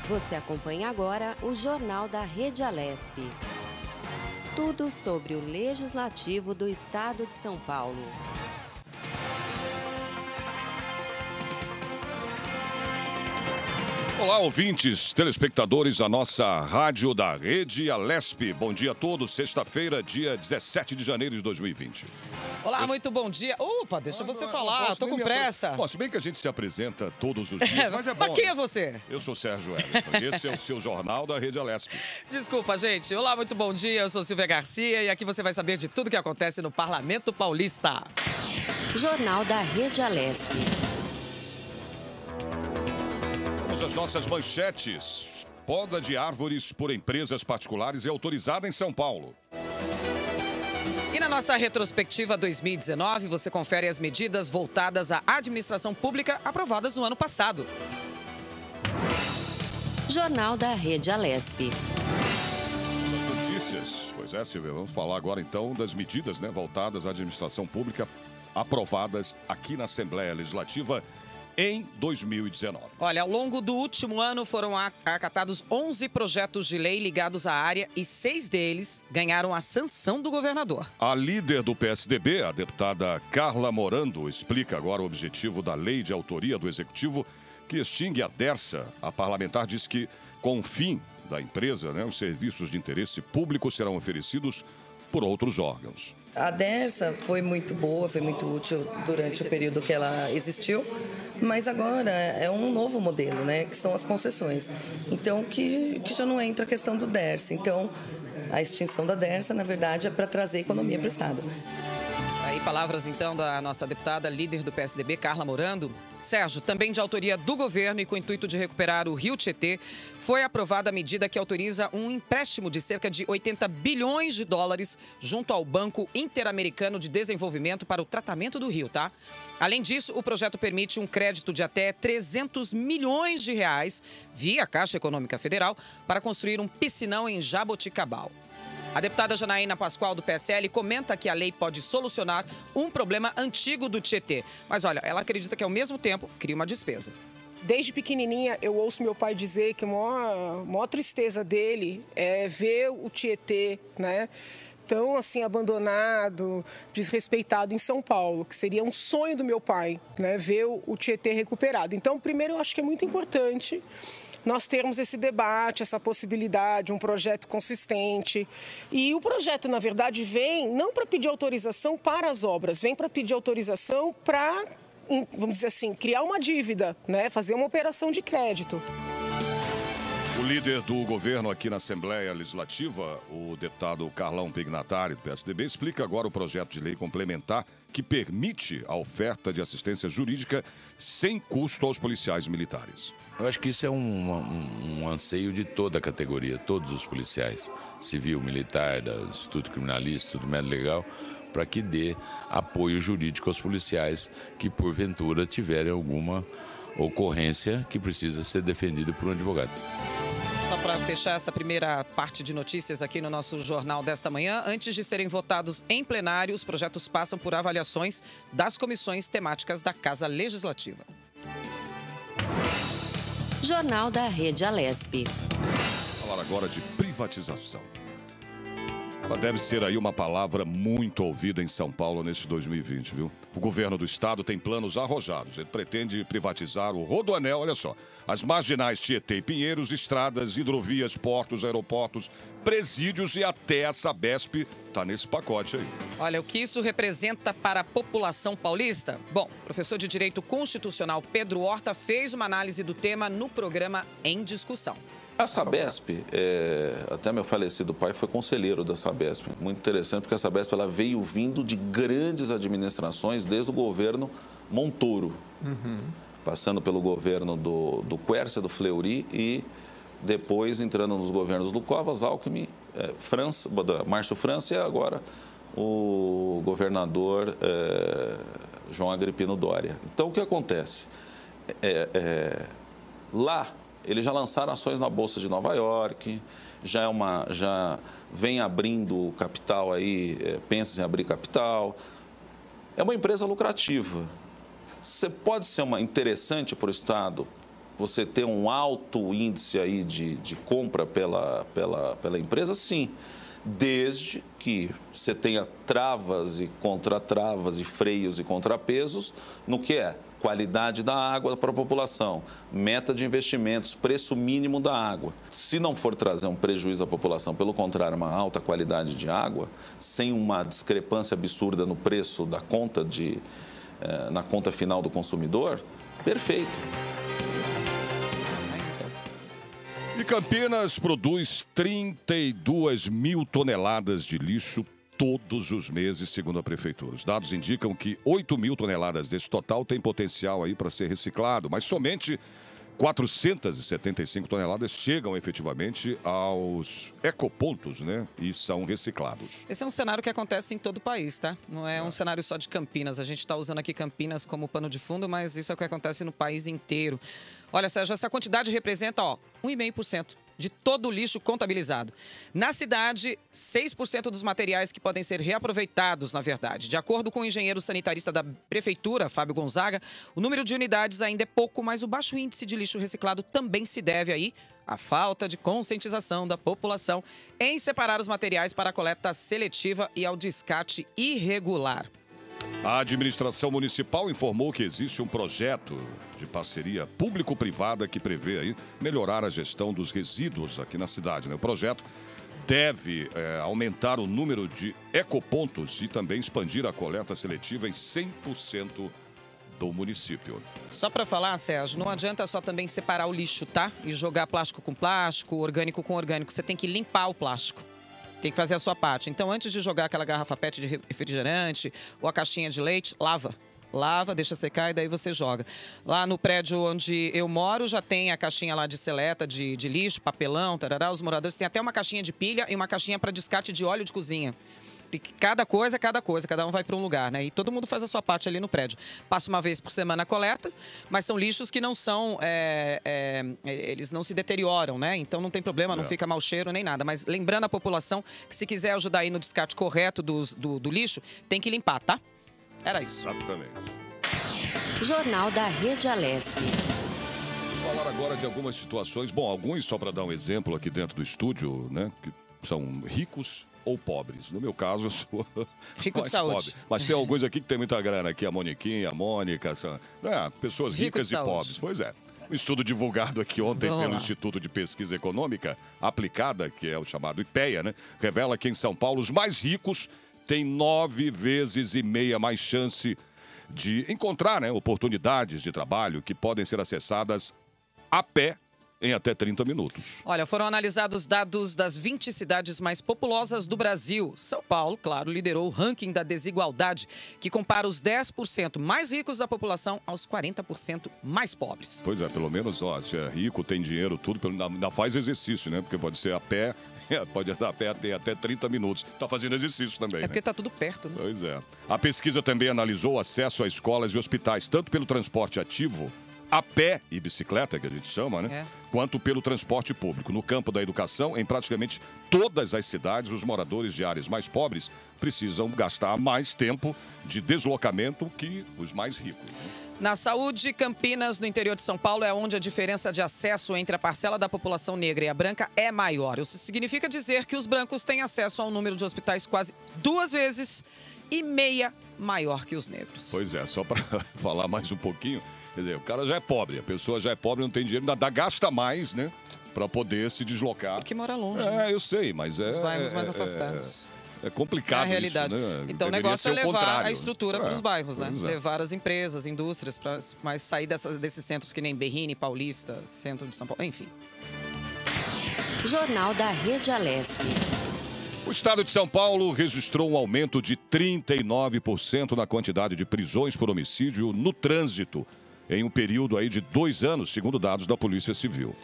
Você acompanha agora o Jornal da Rede Alesp. Tudo sobre o Legislativo do Estado de São Paulo. Olá, ouvintes, telespectadores da nossa rádio da Rede Alesp. Bom dia a todos. Sexta-feira, dia 17 de janeiro de 2020. Olá, muito bom dia. Opa, deixa você falar, tô com pressa. Bom, se bem que a gente se apresenta todos os dias, mas é bom. Mas quem é você? Eu sou Sérgio Everton. Esse é o seu Jornal da Rede Alesp. Desculpa, gente. Olá, muito bom dia. Eu sou Silvia Garcia e aqui você vai saber de tudo que acontece no Parlamento Paulista. Jornal da Rede Alesp. Vamos às nossas manchetes. Poda de árvores por empresas particulares é autorizada em São Paulo. E na nossa retrospectiva 2019, você confere as medidas voltadas à administração pública aprovadas no ano passado. Jornal da Rede Alesp. Notícias. Pois é, Silvia, vamos falar agora então das medidas, voltadas à administração pública aprovadas aqui na Assembleia Legislativa em 2019. Olha, ao longo do último ano foram acatados 11 projetos de lei ligados à área e 6 deles ganharam a sanção do governador. A líder do PSDB, a deputada Carla Morando, explica agora o objetivo da lei de autoria do Executivo que extingue a Dersa. A parlamentar diz que, com o fim da empresa, os serviços de interesse público serão oferecidos por outros órgãos. A Dersa foi muito boa, foi muito útil durante o período que ela existiu, mas agora é um novo modelo, que são as concessões. Então, que já não entra a questão do Dersa. Então, a extinção da Dersa, na verdade, é para trazer economia para o Estado. Aí, palavras, então, da nossa deputada, líder do PSDB, Carla Morando. Sérgio, também de autoria do governo e com o intuito de recuperar o Rio Tietê, foi aprovada a medida que autoriza um empréstimo de cerca de 80 bilhões de dólares junto ao Banco Interamericano de Desenvolvimento para o tratamento do rio, tá? Além disso, o projeto permite um crédito de até 300 milhões de reais via Caixa Econômica Federal para construir um piscinão em Jaboticabal. A deputada Janaína Pascoal, do PSL, comenta que a lei pode solucionar um problema antigo do Tietê. Mas, olha, ela acredita que, ao mesmo tempo, cria uma despesa. Desde pequenininha, eu ouço meu pai dizer que a maior tristeza dele é ver o Tietê, tão assim abandonado, desrespeitado em São Paulo, que seria um sonho do meu pai, ver o Tietê recuperado. Então, primeiro, eu acho que é muito importante nós termos esse debate, essa possibilidade, um projeto consistente. E o projeto, na verdade, vem não para pedir autorização para as obras, vem para pedir autorização para, vamos dizer assim, criar uma dívida, fazer uma operação de crédito. O líder do governo aqui na Assembleia Legislativa, o deputado Carlão Pignatari, do PSDB, explica agora o projeto de lei complementar que permite a oferta de assistência jurídica sem custo aos policiais militares. Eu acho que isso é um anseio de toda a categoria, todos os policiais, civil, militar, do Instituto Criminalista, do Médico Legal, para que dê apoio jurídico aos policiais que, porventura, tiverem alguma ocorrência que precisa ser defendida por um advogado. Só para fechar essa primeira parte de notícias aqui no nosso jornal desta manhã, antes de serem votados em plenário, os projetos passam por avaliações das comissões temáticas da Casa Legislativa. Jornal da Rede Alesp. Falar agora de privatização. Ela deve ser aí uma palavra muito ouvida em São Paulo neste 2020, viu? O governo do estado tem planos arrojados. Ele pretende privatizar o Rodoanel, olha só, as marginais Tietê e Pinheiros, estradas, hidrovias, portos, aeroportos, presídios e até a Sabesp está nesse pacote aí. Olha, o que isso representa para a população paulista? Bom, o professor de Direito Constitucional Pedro Horta fez uma análise do tema no programa Em Discussão. A Sabesp, até meu falecido pai foi conselheiro da Sabesp. Muito interessante, porque a Sabesp ela veio vindo de grandes administrações desde o governo Montoro, passando pelo governo do Quércia, do Fleury e depois entrando nos governos do Covas, Alckmin, Márcio França e agora o governador João Agripino Doria. Então, o que acontece? Lá, eles já lançaram ações na Bolsa de Nova York, já vem abrindo capital aí, pensa em abrir capital. É uma empresa lucrativa. Você pode ser interessante para o Estado você ter um alto índice aí de compra pela empresa? Sim, desde que você tenha travas e contratravas e freios e contrapesos no que é qualidade da água para a população, meta de investimentos, preço mínimo da água. Se não for trazer um prejuízo à população, pelo contrário, uma alta qualidade de água, sem uma discrepância absurda no preço da conta na conta final do consumidor, perfeito. E Campinas produz 32 mil toneladas de lixo todos os meses, segundo a Prefeitura. Os dados indicam que 8 mil toneladas desse total têm potencial aí para ser reciclado, mas somente 475 toneladas chegam efetivamente aos ecopontos, né? E são reciclados. Esse é um cenário que acontece em todo o país, tá? Não é um cenário só de Campinas. A gente está usando aqui Campinas como pano de fundo, mas isso é o que acontece no país inteiro. Olha, Sérgio, essa quantidade representa, 1,5% de todo o lixo contabilizado. Na cidade, 6% dos materiais que podem ser reaproveitados, na verdade. De acordo com o engenheiro sanitarista da Prefeitura, Fábio Gonzaga, o número de unidades ainda é pouco, mas o baixo índice de lixo reciclado também se deve aí à falta de conscientização da população em separar os materiais para a coleta seletiva e ao descarte irregular. A administração municipal informou que existe um projeto de parceria público-privada que prevê aí melhorar a gestão dos resíduos aqui na cidade, né? O projeto deve aumentar o número de ecopontos e também expandir a coleta seletiva em 100% do município. Só para falar, Sérgio, não adianta só também separar o lixo, tá? E jogar plástico com plástico, orgânico com orgânico. Você tem que limpar o plástico. Tem que fazer a sua parte. Então, antes de jogar aquela garrafa PET de refrigerante ou a caixinha de leite, lava. Lava, deixa secar e daí você joga. Lá no prédio onde eu moro já tem a caixinha lá de seleta, de lixo, papelão, tarará. Os moradores têm até uma caixinha de pilha e uma caixinha para descarte de óleo de cozinha. E cada coisa, cada um vai para um lugar, né? E todo mundo faz a sua parte ali no prédio. Passa uma vez por semana a coleta, mas são lixos que não são, eles não se deterioram, né? Então não tem problema, não fica mau cheiro nem nada. Mas lembrando a população que se quiser ajudar aí no descarte correto do lixo, tem que limpar, tá? Era isso. Exatamente. Jornal da Rede Alesp. Vou falar agora de algumas situações. Bom, alguns, só para dar um exemplo aqui dentro do estúdio, né? Que são ricos ou pobres. No meu caso, eu sou rico de saúde. Pobre. Mas tem alguns aqui que tem muita grana. Aqui a Moniquinha, a Mônica, são, pessoas ricas e pobres. Pois é. Um estudo divulgado aqui ontem pelo Instituto de Pesquisa Econômica Aplicada, que é o chamado IPEA, né? Revela que em São Paulo os mais ricos têm 9,5 vezes mais chance de encontrar, né, oportunidades de trabalho que podem ser acessadas a pé em até 30 minutos. Olha, foram analisados dados das 20 cidades mais populosas do Brasil. São Paulo, claro, liderou o ranking da desigualdade, que compara os 10% mais ricos da população aos 40% mais pobres. Pois é, pelo menos, se é rico, tem dinheiro, tudo, ainda faz exercício, né? Porque pode ser a pé, pode andar a pé até 30 minutos. Está fazendo exercício também, porque está tudo perto, né? Pois é. A pesquisa também analisou o acesso a escolas e hospitais, tanto pelo transporte ativo, a pé e bicicleta, que a gente chama, né? Quanto pelo transporte público. No campo da educação, em praticamente todas as cidades, os moradores de áreas mais pobres precisam gastar mais tempo de deslocamento que os mais ricos, né? Na saúde, Campinas, no interior de São Paulo, é onde a diferença de acesso entre a parcela da população negra e a branca é maior. Isso significa dizer que os brancos têm acesso a um número de hospitais quase 2,5 vezes maior que os negros. Pois é, só para falar mais um pouquinho, quer dizer, o cara já é pobre, a pessoa já é pobre, não tem dinheiro, ainda gasta mais, né? Para poder se deslocar. Porque mora longe. Eu sei, mas os bairros mais afastados. É complicado a realidade. Isso, né? Então Deveria o negócio é levar a estrutura para os bairros, né? É. Levar as empresas, indústrias, para mais sair desses centros que nem Berrini, Paulista, centro de São Paulo, enfim. Jornal da Rede Alesp. O estado de São Paulo registrou um aumento de 39% na quantidade de prisões por homicídio no trânsito, em um período aí de 2 anos, segundo dados da Polícia Civil.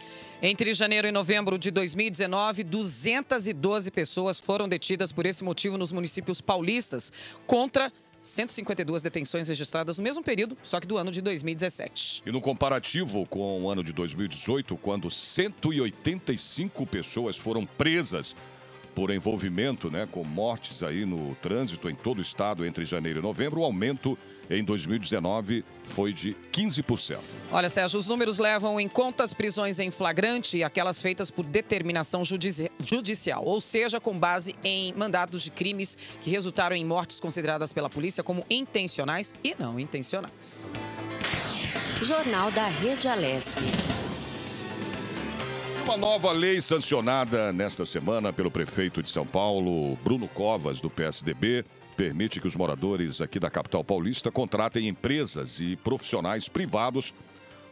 Entre janeiro e novembro de 2019, 212 pessoas foram detidas por esse motivo nos municípios paulistas, contra 152 detenções registradas no mesmo período, só que do ano de 2017. E no comparativo com o ano de 2018, quando 185 pessoas foram presas por envolvimento, né, com mortes aí no trânsito em todo o estado entre janeiro e novembro, o aumento em 2019 foi de 15%. Olha, Sérgio, os números levam em conta as prisões em flagrante e aquelas feitas por determinação judicial, ou seja, com base em mandados de crimes que resultaram em mortes consideradas pela polícia como intencionais e não intencionais. Jornal da Rede Alesp. Uma nova lei sancionada nesta semana pelo prefeito de São Paulo, Bruno Covas, do PSDB, permite que os moradores aqui da capital paulista contratem empresas e profissionais privados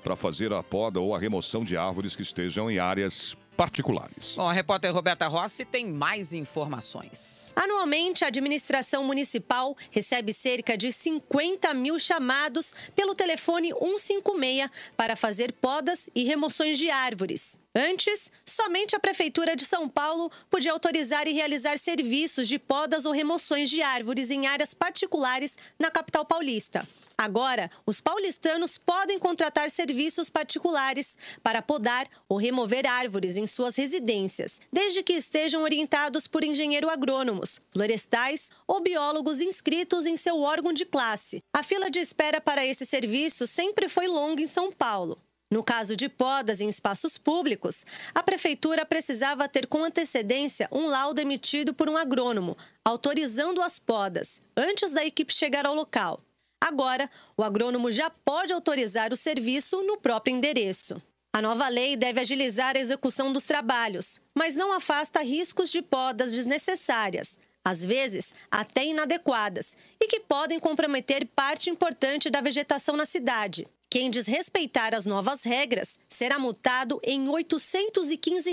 para fazer a poda ou a remoção de árvores que estejam em áreas particulares. Bom, a repórter Roberta Rossi tem mais informações. Anualmente, a administração municipal recebe cerca de 50 mil chamados pelo telefone 156 para fazer podas e remoções de árvores. Antes, somente a Prefeitura de São Paulo podia autorizar e realizar serviços de podas ou remoções de árvores em áreas particulares na capital paulista. Agora, os paulistanos podem contratar serviços particulares para podar ou remover árvores em suas residências, desde que estejam orientados por engenheiro agrônomos, florestais ou biólogos inscritos em seu órgão de classe. A fila de espera para esse serviço sempre foi longa em São Paulo. No caso de podas em espaços públicos, a Prefeitura precisava ter com antecedência um laudo emitido por um agrônomo, autorizando as podas, antes da equipe chegar ao local. Agora, o agrônomo já pode autorizar o serviço no próprio endereço. A nova lei deve agilizar a execução dos trabalhos, mas não afasta riscos de podas desnecessárias, às vezes até inadequadas, e que podem comprometer parte importante da vegetação na cidade. Quem desrespeitar as novas regras será multado em R$ 815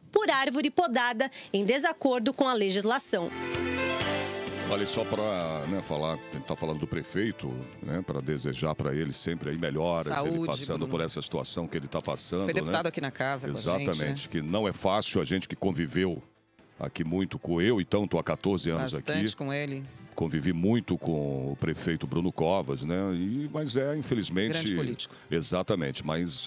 por árvore podada em desacordo com a legislação. Olha, só para falar, tentar falando do prefeito, para desejar para ele sempre aí melhoras, saúde, ele passando Bruno. por essa situação que ele está passando. Foi deputado aqui na casa com a gente, exatamente, que não é fácil, a gente que conviveu aqui muito com eu, então estou há 14 anos bastante aqui. Com ele. Convivi muito com o prefeito Bruno Covas, né? Mas infelizmente... Grande político. Exatamente, mas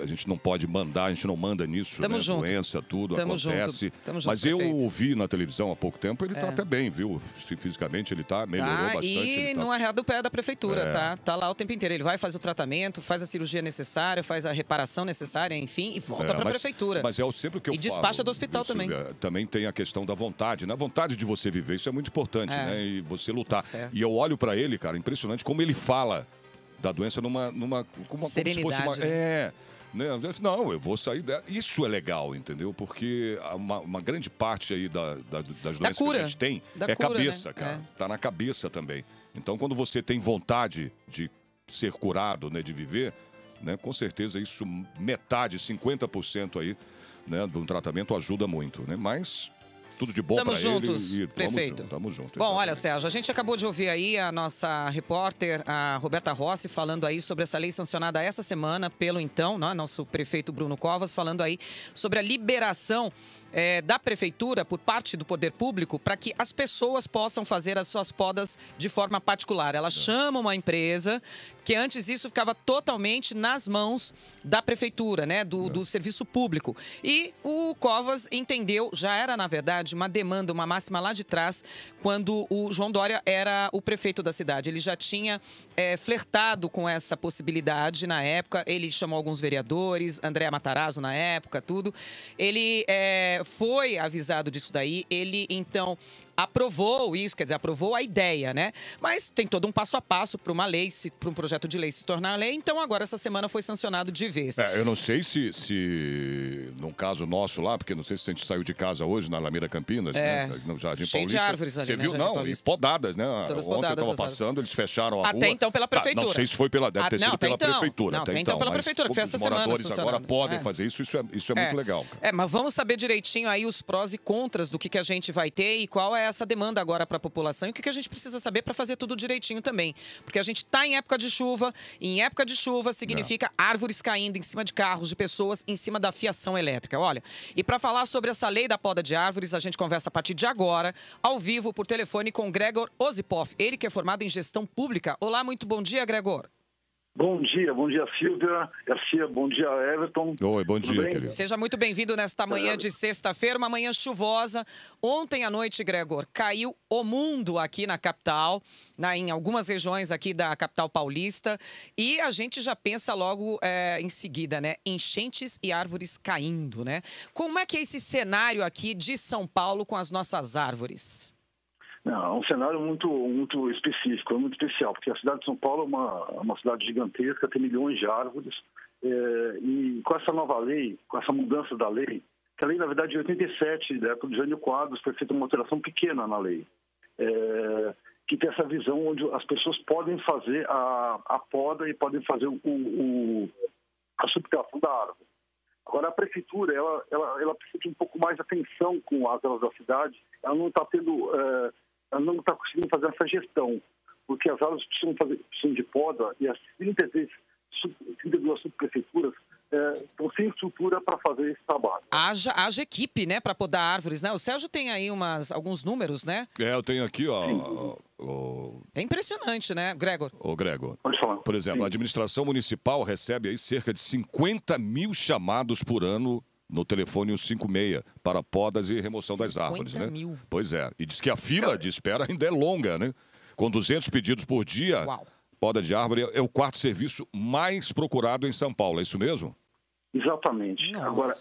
a gente não pode mandar, a gente não manda nisso, Tamo né? junto. Doença, tudo Tamo acontece. Junto. Tamo junto, mas eu prefeito. vi na televisão há pouco tempo, ele tá até bem, viu? Fisicamente ele melhorou bastante. E não arreda do pé da prefeitura, tá lá o tempo inteiro. Ele vai, faz o tratamento, faz a cirurgia necessária, faz a reparação necessária, enfim, e volta para a prefeitura. Mas é sempre o que eu falo. E despacha do hospital também. Também tem a questão da vontade, né? A vontade de você viver, isso é muito importante, né? E você lutar. Certo. E eu olho para ele, cara, impressionante como ele fala da doença como se fosse uma... Não, eu vou sair dela. Isso é legal, entendeu? Porque uma grande parte aí das doenças que a gente tem é cabeça, né? Cara. Tá na cabeça também. Então, quando você tem vontade de ser curado, né, de viver, né, com certeza isso, metade, 50% aí, né, do tratamento ajuda muito, né? Mas... tudo de bom para ele. Prefeito. Tamo junto. Bom, olha, Sérgio, a gente acabou de ouvir aí a nossa repórter, a Roberta Rossi, falando aí sobre essa lei sancionada essa semana pelo nosso prefeito Bruno Covas, falando aí sobre a liberação da prefeitura por parte do poder público para que as pessoas possam fazer as suas podas de forma particular. Ela chama uma empresa que antes isso ficava totalmente nas mãos da prefeitura, né, do serviço público. E o Covas entendeu, já era na verdade uma demanda, uma máxima lá de trás, quando o João Dória era o prefeito da cidade. Ele já tinha flertado com essa possibilidade na época, ele chamou alguns vereadores, André Matarazzo na época, tudo. Ele foi avisado disso daí, ele então aprovou isso, quer dizer, aprovou a ideia, né? Mas tem todo um passo a passo para uma lei, para um projeto de lei se tornar lei, então agora essa semana foi sancionado de vez. Eu não sei se num caso nosso lá, porque não sei se a gente saiu de casa hoje na Alameda Campinas, né? No Jardim cheio Paulista. De árvores ali, você viu? Né? Não, e podadas, né? Todas ontem podadas, eu estava passando, eles fecharam a rua. Até então pela prefeitura. Não sei se foi pela, deve ter sido pela prefeitura. Não, até então pela prefeitura, que foi essa semana. Os moradores agora podem fazer isso, isso é muito legal. Cara. Mas vamos saber direitinho aí os prós e contras do que a gente vai ter e qual é essa demanda agora para a população e o que a gente precisa saber para fazer tudo direitinho também. Porque a gente está em época de chuva, e em época de chuva significa árvores caindo em cima de carros, de pessoas, em cima da fiação elétrica. Olha, e para falar sobre essa lei da poda de árvores, a gente conversa a partir de agora, ao vivo, por telefone, com Gregor Osipoff, ele que é formado em gestão pública. Olá, muito bom dia, Gregor. Bom dia Silvia, Garcia, bom dia Everton. Oi, bom dia, querido. Seja muito bem-vindo nesta manhã de sexta-feira, uma manhã chuvosa. Ontem à noite, Gregor, caiu o mundo aqui na capital, em algumas regiões aqui da capital paulista, e a gente já pensa logo em seguida, né? Enchentes e árvores caindo, né? Como é que é esse cenário aqui de São Paulo com as nossas árvores? Não, é um cenário muito específico, muito especial, porque a cidade de São Paulo é uma cidade gigantesca, tem milhões de árvores, e com essa nova lei, com essa mudança da lei, que a lei, na verdade, de 87, da época de Jânio Quadros, foi feita uma alteração pequena na lei, que tem essa visão onde as pessoas podem fazer a poda e podem fazer a subtração da árvore. Agora, a prefeitura, ela precisa de um pouco mais de atenção com as áreas da cidade, ela não está conseguindo fazer essa gestão, porque as árvores precisam de poda e as 32 subprefeituras estão sem estrutura para fazer esse trabalho. Haja equipe, né, para podar árvores, né? O Sérgio tem aí alguns números, né? Eu tenho aqui, É impressionante, né, Gregor? Ô, Gregor. Pode falar. Por exemplo, a administração municipal recebe aí cerca de 50 mil chamados por ano no telefone 156 para podas e remoção das árvores, né? 50 mil. Pois é. E diz que a fila de espera ainda é longa, né? Com 200 pedidos por dia, Uau. poda de árvore é o quarto serviço mais procurado em São Paulo, é isso mesmo? Exatamente. Nossa, Agora,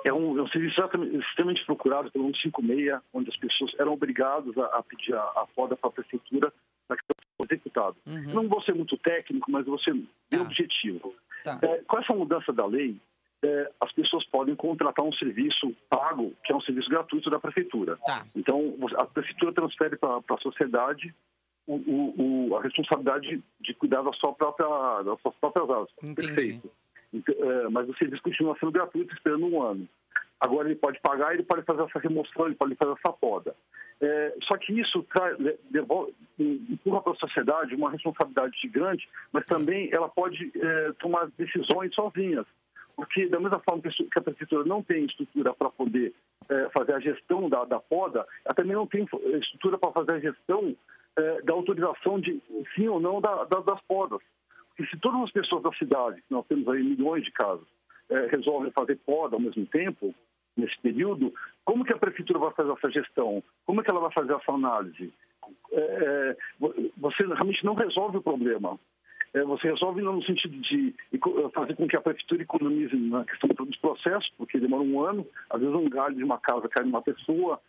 é um serviço extremamente procurado pelo 156, onde as pessoas eram obrigadas a pedir a poda para a prefeitura para que fosse executado. Não vou ser muito técnico, mas vou ser bem objetivo. Tá. Com essa mudança da lei, as pessoas podem contratar um serviço pago, que é um serviço gratuito da prefeitura. Tá. Então, a prefeitura transfere para a sociedade a responsabilidade de cuidar das suas próprias áreas. Entendi. Perfeito. Mas o serviço continua sendo gratuito, esperando um ano. Agora ele pode pagar, ele pode fazer essa remoção, ele pode fazer essa poda. Só que isso empurra para a sociedade uma responsabilidade gigante, mas também ela pode tomar decisões sozinhas. Porque, da mesma forma que a prefeitura não tem estrutura para poder fazer a gestão da poda, ela também não tem estrutura para fazer a gestão da autorização de sim ou não das podas. Porque se todas as pessoas da cidade, nós temos aí milhões de casos, resolvem fazer poda ao mesmo tempo, nesse período, como que a prefeitura vai fazer essa gestão? Como é que ela vai fazer essa análise? Você realmente não resolve o problema. Você resolve no sentido de fazer com que a prefeitura economize na questão dos processos, porque demora um ano, às vezes um galho de uma casa cai numa pessoa,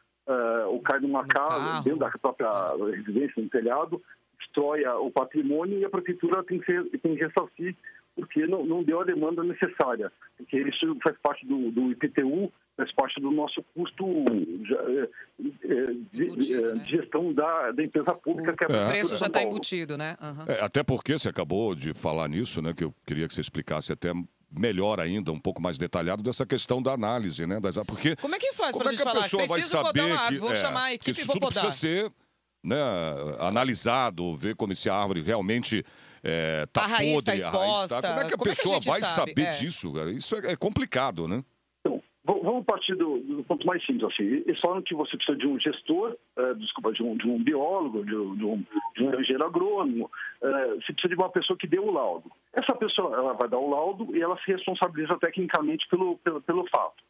ou cai numa casa, dentro da própria residência, no telhado, destrói o patrimônio e a prefeitura tem que ressarcir, porque não deu a demanda necessária. Porque isso faz parte do IPTU, faz parte do nosso custo de gestão da empresa pública. O preço já está embutido, né? Até porque você acabou de falar nisso, né? Que eu queria que você explicasse até melhor ainda, um pouco mais detalhado, dessa questão da análise, né? Porque como é que faz para a gente falar? Pessoa vai saber vou chamar a equipe e vou podar. Precisa ser, né, analisado, ver como se a árvore realmente está podre, raiz está exposta. Como é que a pessoa vai saber disso, cara? Isso é complicado, né? Vamos partir do ponto mais simples. Assim. Eles falam que você precisa de um gestor, de um biólogo, de um engenheiro agrônomo, você precisa de uma pessoa que dê o laudo. Essa pessoa ela vai dar o laudo e ela se responsabiliza tecnicamente pelo fato.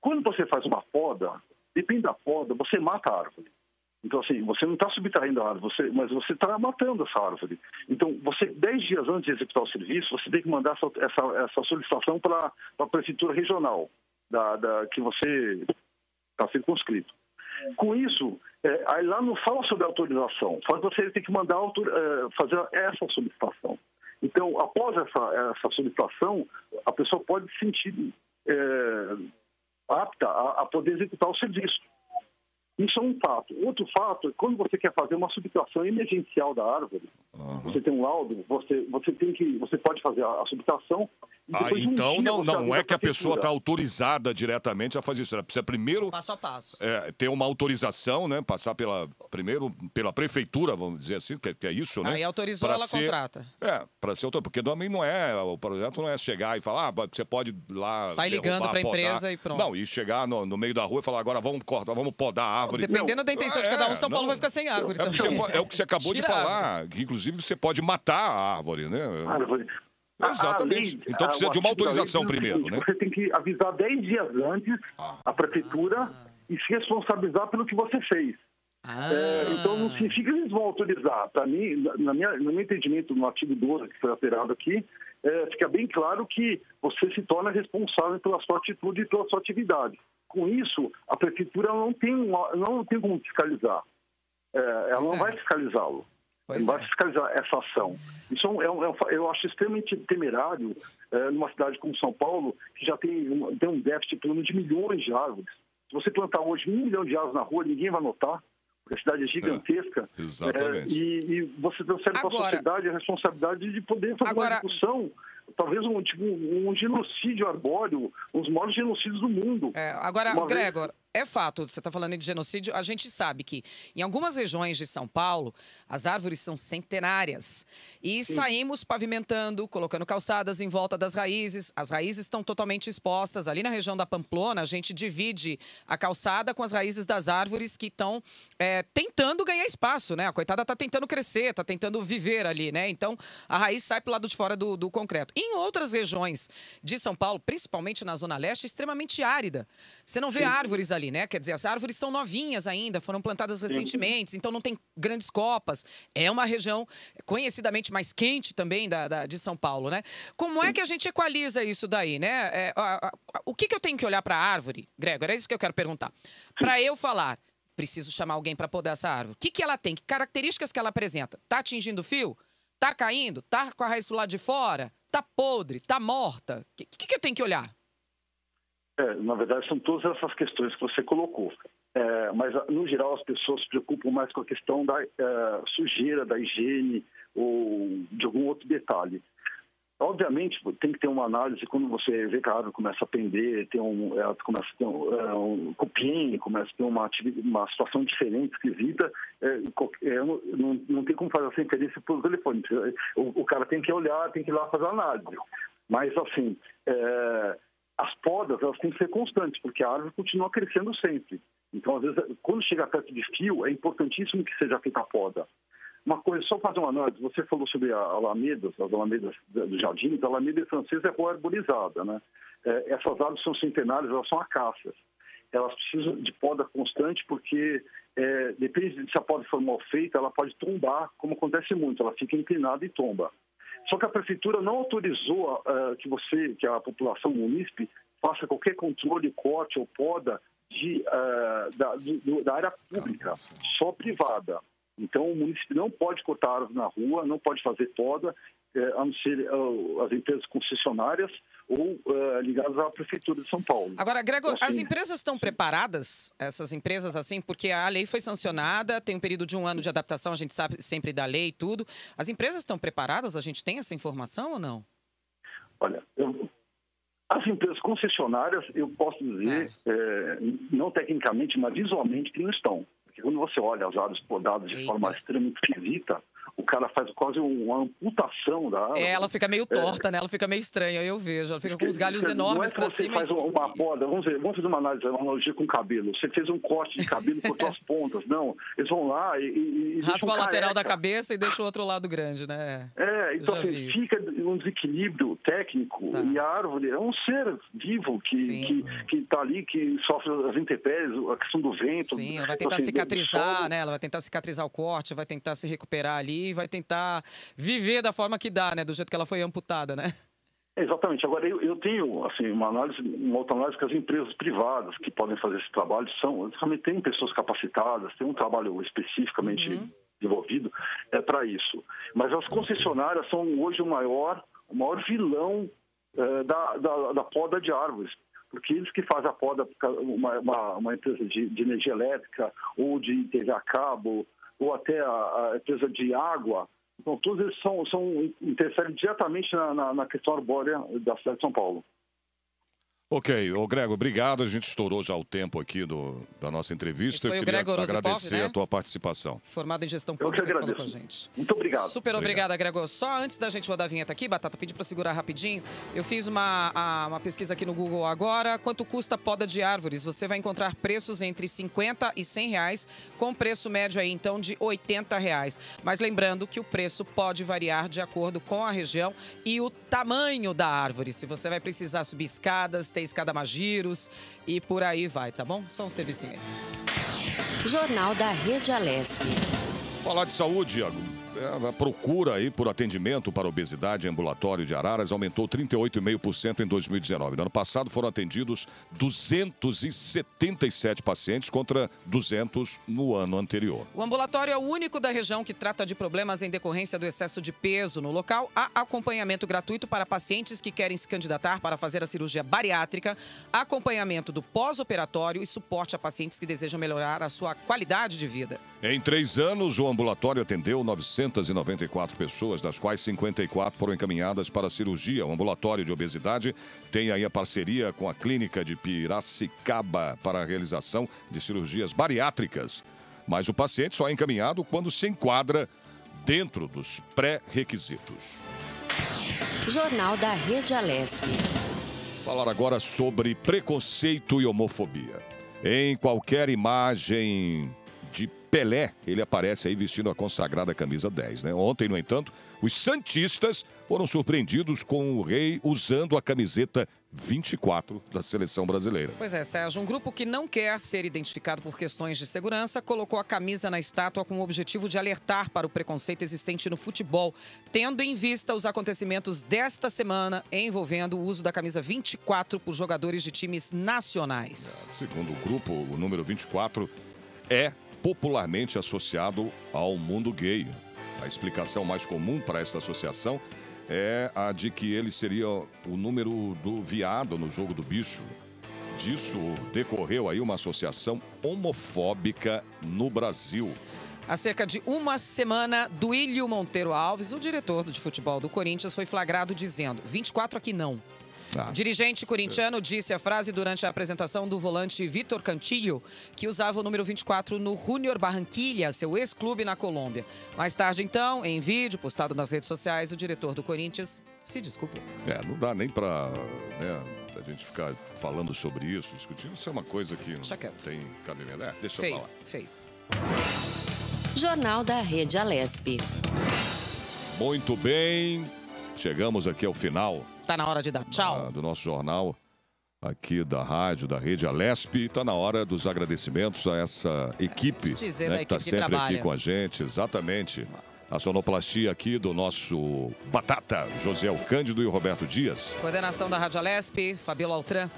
Quando você faz uma poda, depende da poda, você mata a árvore. Então, assim, você não está subtraindo a árvore, mas você está matando essa árvore. Então, 10 dias antes de executar o serviço, você tem que mandar essa solicitação para a prefeitura regional. Que você está circunscrito. Com isso, aí lá não fala sobre autorização, fala que você tem que mandar fazer essa solicitação. Então, após essa solicitação, a pessoa pode se sentir apta a poder executar o serviço. Isso é um fato. Outro fato é quando você quer fazer uma subtração emergencial da árvore, você tem um laudo, você pode fazer a subtração. Então não é que a pessoa está autorizada diretamente a fazer isso. Ela precisa primeiro passo a passo. Ter uma autorização, né? Passar primeiro pela prefeitura, vamos dizer assim, que é isso, né? Aí autorizou, ela contrata. Para ser autor, porque também o projeto não é chegar e falar, você pode ir lá. Sai ligando para a empresa e pronto. Não, e chegar no meio da rua e falar, agora vamos podar a árvore. Dependendo da intenção de cada um, São Paulo vai ficar sem árvore também. É o que você acabou de falar, que inclusive inclusive, você pode matar a árvore, né? Árvore. Exatamente. Então precisa de uma autorização primeiro, né? Você tem que avisar 10 dias antes a prefeitura e se responsabilizar pelo que você fez. Então não significa que eles vão autorizar. Para mim, no meu entendimento, no artigo 12 que foi alterado aqui, fica bem claro que você se torna responsável pela sua atitude e pela sua atividade. Com isso, a prefeitura não tem como fiscalizar. Ela não vai fiscalizá-lo. Não vai fiscalizar essa ação. Isso eu acho extremamente temerário numa cidade como São Paulo, que já tem um déficit pelo menos de milhões de árvores. Se você plantar hoje 1 milhão de árvores na rua, ninguém vai notar, porque a cidade é gigantesca. Exatamente. E você transfere para a sociedade a responsabilidade de poder fazer uma discussão, talvez um genocídio arbóreo, um dos maiores genocídios do mundo. Agora, Gregor, é fato, você está falando de genocídio, a gente sabe que em algumas regiões de São Paulo, as árvores são centenárias. E saímos pavimentando, colocando calçadas em volta das raízes. As raízes estão totalmente expostas. Ali na região da Pamplona, a gente divide a calçada com as raízes das árvores que estão tentando ganhar espaço, né? A coitada está tentando crescer, está tentando viver ali, né? Então, a raiz sai para o lado de fora do concreto. Em outras regiões de São Paulo, principalmente na Zona Leste, é extremamente árida. Você não vê árvores ali, né? Quer dizer, as árvores são novinhas ainda, foram plantadas recentemente, então não tem grandes copas. É uma região conhecidamente mais quente também de São Paulo, né? Como é que a gente equaliza isso daí, né? O que eu tenho que olhar para a árvore, Gregor? É isso que eu quero perguntar. Para eu falar, preciso chamar alguém para podar essa árvore. O que ela tem? Que características que ela apresenta? Tá atingindo o fio? Tá caindo? Tá com a raiz do lado de fora? Tá podre? Tá morta? O que eu tenho que olhar? Na verdade, são todas essas questões que você colocou. Mas, no geral, as pessoas se preocupam mais com a questão da sujeira, da higiene ou de algum outro detalhe. Obviamente, tem que ter uma análise quando você vê que a árvore começa a pender, ela começa a ter um cupim, começa a ter uma situação diferente, esquisita, não tem como fazer essa inferência por telefone. O cara tem que olhar, tem que ir lá fazer a análise. Mas, assim, as podas, elas têm que ser constantes, porque a árvore continua crescendo sempre. Então, às vezes, quando chega perto de fio, é importantíssimo que seja feita a poda. Uma coisa, só fazer uma análise, você falou sobre as alamedas do jardim, a alameda francesa é rua arborizada, né? Essas árvores são centenárias, elas são acácias. Elas precisam de poda constante porque, depende de se a poda for mal feita, ela pode tombar, como acontece muito, ela fica inclinada e tomba. Só que a prefeitura não autorizou que a população munícipe faça qualquer controle, corte ou poda da área pública, só privada. Então, o município não pode cortar árvores na rua, não pode fazer poda, a não ser as empresas concessionárias ou ligadas à Prefeitura de São Paulo. Agora, Gregor, então, assim, as empresas estão preparadas, essas empresas, assim, porque a lei foi sancionada, tem um período de 1 ano de adaptação, a gente sabe sempre da lei e tudo. As empresas estão preparadas? A gente tem essa informação ou não? Olha, as empresas concessionárias, eu posso dizer, não tecnicamente, mas visualmente, que não estão. Porque quando você olha as árvores podadas de forma extremamente esquisita, o cara faz quase uma amputação da árvore. Ela fica meio torta, né? Ela fica meio estranha, eu vejo. Ela fica com os galhos enormes para cima. Você faz uma poda, vamos fazer uma analogia com o cabelo. Você fez um corte de cabelo, cortou as pontas. Não, eles vão lá e raspa a lateral da cabeça e deixa o outro lado grande, né? Então assim, fica um desequilíbrio técnico. E a árvore é um ser vivo que está ali, que sofre as intempéries, a questão do vento. Sim, ela vai tentar cicatrizar, né? Ela vai tentar cicatrizar o corte, vai tentar se recuperar ali, vai tentar viver da forma que dá, né? Do jeito que ela foi amputada, né? Exatamente. Agora, eu tenho assim, uma outra análise que as empresas privadas que podem fazer esse trabalho realmente têm pessoas capacitadas, tem um trabalho especificamente desenvolvido para isso. Mas as concessionárias são hoje o maior vilão da poda de árvores. Porque eles que fazem a poda, uma empresa de energia elétrica ou de TV a cabo, ou até a empresa de água. Então, todos eles interferem diretamente na questão arbórea da cidade de São Paulo. Ok, ô Grego, obrigado. A gente estourou já o tempo aqui da nossa entrevista. Foi Eu o queria Grego Rosipov, agradecer né? a tua participação. Formado em gestão pública, que falou com a gente. Muito obrigado. Super obrigada, Gregor. Só antes da gente rodar a vinheta aqui, Batata, pedi para segurar rapidinho. Eu fiz uma pesquisa aqui no Google agora. Quanto custa poda de árvores? Você vai encontrar preços entre 50 e 100 reais, com preço médio aí, então, de 80 reais. Mas lembrando que o preço pode variar de acordo com a região e o tamanho da árvore. Se você vai precisar subir escadas, ter escada mais giros e por aí vai, tá bom? Só um servicinho aí. Jornal da Rede Alesp. Falar de saúde, Iago. A procura aí por atendimento para obesidade em ambulatório de Araras aumentou 38,5% em 2019. No ano passado foram atendidos 277 pacientes contra 200 no ano anterior. O ambulatório é o único da região que trata de problemas em decorrência do excesso de peso. No local, há acompanhamento gratuito para pacientes que querem se candidatar para fazer a cirurgia bariátrica, acompanhamento do pós-operatório e suporte a pacientes que desejam melhorar a sua qualidade de vida. Em 3 anos, o ambulatório atendeu 994 pessoas, das quais 54 foram encaminhadas para a cirurgia. O ambulatório de obesidade tem aí a parceria com a Clínica de Piracicaba para a realização de cirurgias bariátricas. Mas o paciente só é encaminhado quando se enquadra dentro dos pré-requisitos. Jornal da Rede Alesp. Falar agora sobre preconceito e homofobia. Em qualquer imagem de Pelé, ele aparece aí vestindo a consagrada camisa 10, né? Ontem, no entanto, os santistas foram surpreendidos com o rei usando a camiseta 24 da seleção brasileira. Pois é, Sérgio, um grupo que não quer ser identificado por questões de segurança colocou a camisa na estátua com o objetivo de alertar para o preconceito existente no futebol, tendo em vista os acontecimentos desta semana envolvendo o uso da camisa 24 por jogadores de times nacionais. Segundo o grupo, o número 24 é popularmente associado ao mundo gay. A explicação mais comum para essa associação é a de que ele seria o número do viado no jogo do bicho. Disso decorreu aí uma associação homofóbica no Brasil. Há cerca de uma semana, Duílio Monteiro Alves, o diretor de futebol do Corinthians, foi flagrado dizendo: 24 aqui não. O dirigente corintiano disse a frase durante a apresentação do volante Vitor Cantillo, que usava o número 24 no Junior Barranquilla, seu ex-clube na Colômbia. Mais tarde, então, em vídeo postado nas redes sociais, o diretor do Corinthians se desculpou. Não dá nem pra a gente ficar falando sobre isso, discutindo. Isso é uma coisa que não tem cabimento. Deixa eu falar. Feio. Jornal da Rede Alesp. Muito bem. Chegamos aqui ao final. Tá na hora de dar tchau. Do nosso jornal aqui da rádio, da Rede Alesp. Está na hora dos agradecimentos a essa equipe, que está sempre aqui com a gente. Exatamente. A sonoplastia aqui do nosso Batata, José Cândido e o Roberto Dias. Coordenação da Rádio Alesp, Fabíola Altran.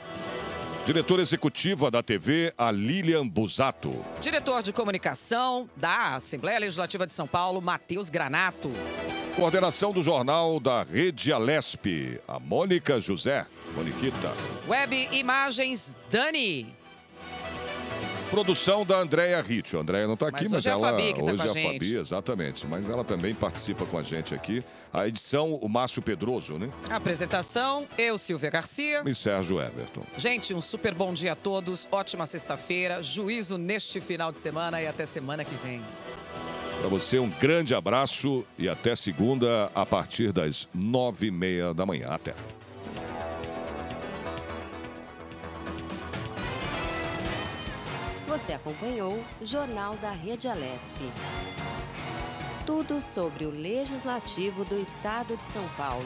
Diretora executiva da TV, a Lilian Busato. Diretor de comunicação da Assembleia Legislativa de São Paulo, Matheus Granato. Coordenação do jornal da Rede Alesp, a Mônica José, Moniquita. Web Imagens, Dani. Produção da Andréia Ritchie. A Andréia não está aqui, mas ela... Hoje é a Fabi que está com a gente. Hoje é a Fabi, exatamente. Mas ela também participa com a gente aqui. A edição, o Márcio Pedroso, né? A apresentação, eu, Silvia Garcia. E Sérgio Everton. Gente, um super bom dia a todos. Ótima sexta-feira. Juízo neste final de semana e até semana que vem. Para você, um grande abraço e até segunda, a partir das 9h30 da manhã. Até. Você acompanhou o Jornal da Rede Alesp. Tudo sobre o Legislativo do Estado de São Paulo.